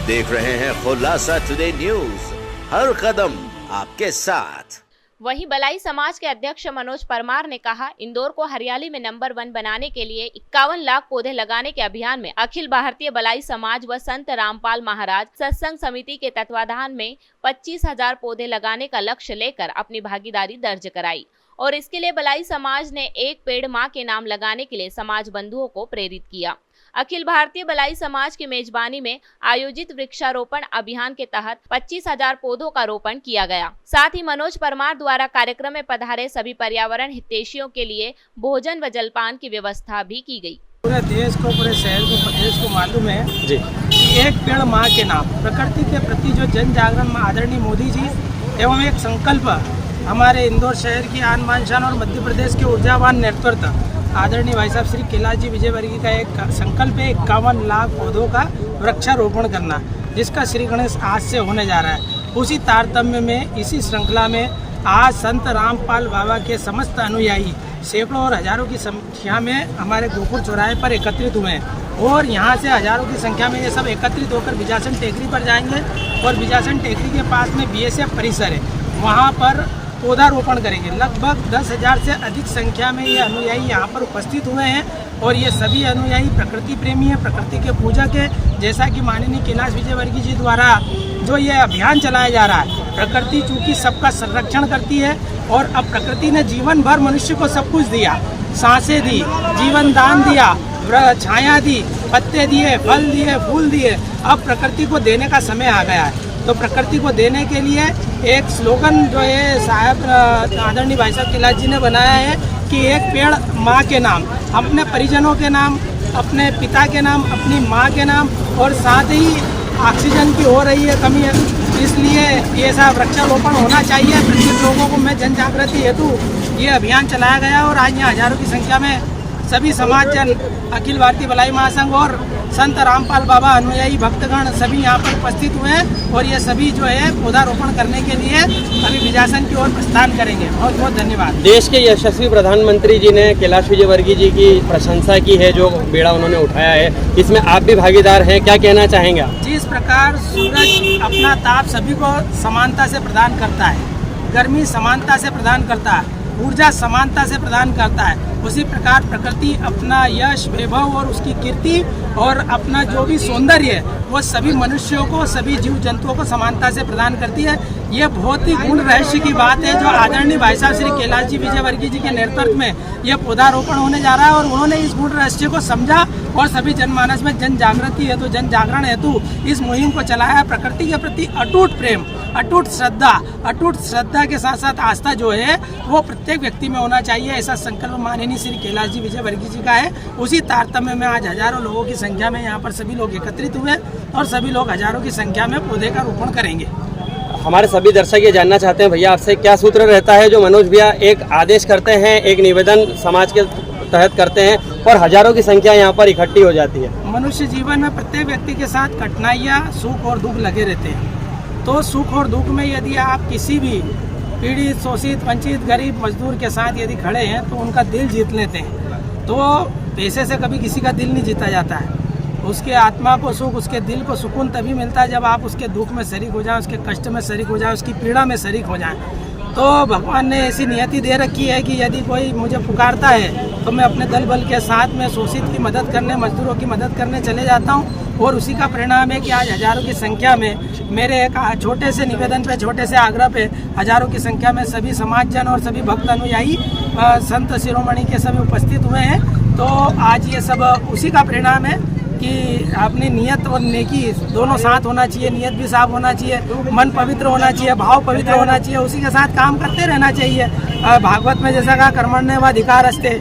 देख रहे हैं खुलासा टुडे न्यूज, हर कदम आपके साथ। वहीं बलाई समाज के अध्यक्ष मनोज परमार ने कहा, इंदौर को हरियाली में नंबर 1 बनाने के लिए 51 लाख पौधे लगाने के अभियान में अखिल भारतीय बलाई समाज व संत रामपाल महाराज सत्संग समिति के तत्वाधान में 25,000 पौधे लगाने का लक्ष्य लेकर अपनी भागीदारी दर्ज कराई और इसके लिए बलाई समाज ने एक पेड़ मां के नाम लगाने के लिए समाज बंधुओं को प्रेरित किया। अखिल भारतीय बलाई समाज की मेजबानी में आयोजित वृक्षारोपण अभियान के तहत 25,000 पौधों का रोपण किया गया। साथ ही मनोज परमार द्वारा कार्यक्रम में पधारे सभी पर्यावरण हितैषियों के लिए भोजन व जलपान की व्यवस्था भी की गई। पूरे देश को, पूरे शहर को, प्रदेश को मालूम है जी कि एक पेड़ माँ के नाम, प्रकृति के प्रति जो जन जागरण आदरणीय मोदी जी एवं एक संकल्प हमारे इंदौर शहर की आन बान शान और मध्य प्रदेश के ऊर्जावान नेतृत्व आदरणीय भाई साहब श्री कैलाश जी विजयवर्गीय का एक संकल्प है 51 लाख पौधों का वृक्षारोपण करना, जिसका श्री गणेश आज से होने जा रहा है। उसी तारतम्य में, इसी श्रृंखला में आज संत रामपाल बाबा के समस्त अनुयायी सैकड़ों और हजारों की संख्या में हमारे गोकुल चौराहे पर एकत्रित हुए हैं और यहाँ से हजारों की संख्या में ये सब एकत्रित होकर बिजासन टेकरी पर जाएंगे और बिजासन टेकरी के पास में BSF परिसर है, वहाँ पर पौधारोपण करेंगे। लगभग 10,000 से अधिक संख्या में ये अनुयायी यहाँ पर उपस्थित हुए हैं और ये सभी अनुयायी प्रकृति प्रेमी हैं, प्रकृति के पूजक हैं। जैसा कि माननीय कैलाश विजयवर्गीय जी द्वारा जो ये अभियान चलाया जा रहा है, प्रकृति चूँकि सबका संरक्षण करती है और अब प्रकृति ने जीवन भर मनुष्य को सब कुछ दिया, सांसें दी, जीवन दान दिया, छाया दी, पत्ते दिए, फल दिए, फूल दिए। अब प्रकृति को देने का समय आ गया है, तो प्रकृति को देने के लिए एक स्लोगन जो है साहब आदरणीय भाई साहब कैलाश जी ने बनाया है कि एक पेड़ माँ के नाम, अपने परिजनों के नाम, अपने पिता के नाम, अपनी माँ के नाम, और साथ ही ऑक्सीजन की हो रही है कमी है, इसलिए ये सब वृक्षारोपण होना चाहिए। प्रत्येक लोगों को मैं जन जागृति हेतु ये अभियान चलाया गया और आज यहाँ हजारों की संख्या में सभी समाज जन, अखिल भारतीय बलाई महासंघ और संत रामपाल बाबा अनुयायी भक्तगण सभी यहाँ पर उपस्थित हुए हैं और ये सभी जो है पौधारोपण करने के लिए अभी बिजासन की ओर प्रस्थान करेंगे। बहुत बहुत धन्यवाद। देश के यशस्वी प्रधानमंत्री जी ने कैलाश विजयवर्गीय जी की प्रशंसा की है, जो बेड़ा उन्होंने उठाया है, इसमें आप भी भागीदार हैं, क्या कहना चाहेंगे आप? जिस प्रकार सूरज अपना ताप सभी को समानता से प्रदान करता है, गर्मी समानता से प्रदान करता है, ऊर्जा समानता से प्रदान करता है, उसी प्रकार प्रकृति अपना यश, वैभव और उसकी कीर्ति और अपना जो भी सौंदर्य है वो सभी मनुष्यों को, सभी जीव जंतुओं को समानता से प्रदान करती है। ये बहुत ही गुण रहस्य की बात है जो आदरणीय भाई साहब श्री कैलाश जी विजयवर्गीय जी के नेतृत्व में यह पौधारोपण होने जा रहा है और उन्होंने इस गुण रहस्य को समझा और सभी जनमानस में जन जागृति हेतु, जन जागरण हेतु इस मुहिम को चलाया। प्रकृति के प्रति अटूट प्रेम, अटूट श्रद्धा के साथ साथ आस्था जो है वो प्रत्येक व्यक्ति में होना चाहिए, ऐसा संकल्प माननीय श्री कैलाश जी विजयवर्गीय जी का है। उसी तारतम्य में आज हजारों लोगों की संख्या में यहाँ पर सभी लोग एकत्रित हुए और सभी लोग हजारों की संख्या में पौधे का रोपण करेंगे। हमारे सभी दर्शक ये जानना चाहते हैं भैया आपसे, क्या सूत्र रहता है जो मनोज भैया एक आदेश करते हैं, एक निवेदन समाज के तहत करते हैं और हजारों की संख्या यहाँ पर इकट्ठी हो जाती है? मनुष्य जीवन में प्रत्येक व्यक्ति के साथ कठिनाइयाँ, सुख और दुख लगे रहते हैं। तो सुख और दुख में यदि आप किसी भी पीड़ित, शोषित, वंचित, गरीब, मजदूर के साथ यदि खड़े हैं तो उनका दिल जीत लेते हैं। तो पैसे से कभी किसी का दिल नहीं जीता जाता है, उसके आत्मा को सुख, उसके दिल को सुकून तभी मिलता है जब आप उसके दुख में शरीक हो जाएं, उसके कष्ट में शरीक हो जाएं, उसकी पीड़ा में शरीक हो जाएं। तो भगवान ने ऐसी नियति दे रखी है कि यदि कोई मुझे पुकारता है तो मैं अपने दल बल के साथ में शोषित की मदद करने, मजदूरों की मदद करने चले जाता हूँ और उसी का परिणाम है कि आज हजारों की संख्या में मेरे एक छोटे से निवेदन पे, छोटे से आग्रह पे हजारों की संख्या में सभी समाजजन और सभी भक्त अनुयायी संत शिरोमणि के सभी उपस्थित हुए हैं। तो आज ये सब उसी का परिणाम है कि अपनी नियत और नेकी दोनों साथ होना चाहिए, नियत भी साफ होना चाहिए, मन पवित्र होना चाहिए, भाव पवित्र होना चाहिए, उसी के साथ काम करते रहना चाहिए। भागवत में जैसा कहा कर्मण्येवाधिकारस्ते,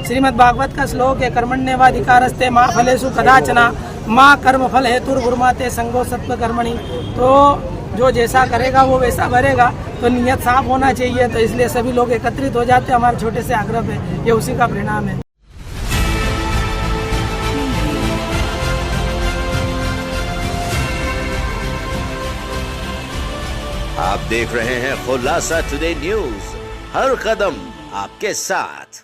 श्रीमद् भागवत का श्लोक है कर्मण्येवाधिकारस्ते माँ फलेषु कदाचन माँ कर्म फल हेतुर्गुरुमाते संगो सत्व कर्मणि। तो जो जैसा करेगा वो वैसा भरेगा, तो नियत साफ होना चाहिए। तो इसलिए सभी लोग एकत्रित हो जाते हैं, हमारे छोटे से आग्रह पे, ये उसी का परिणाम है। आप देख रहे हैं खुलासा टुडे न्यूज, हर कदम आपके साथ।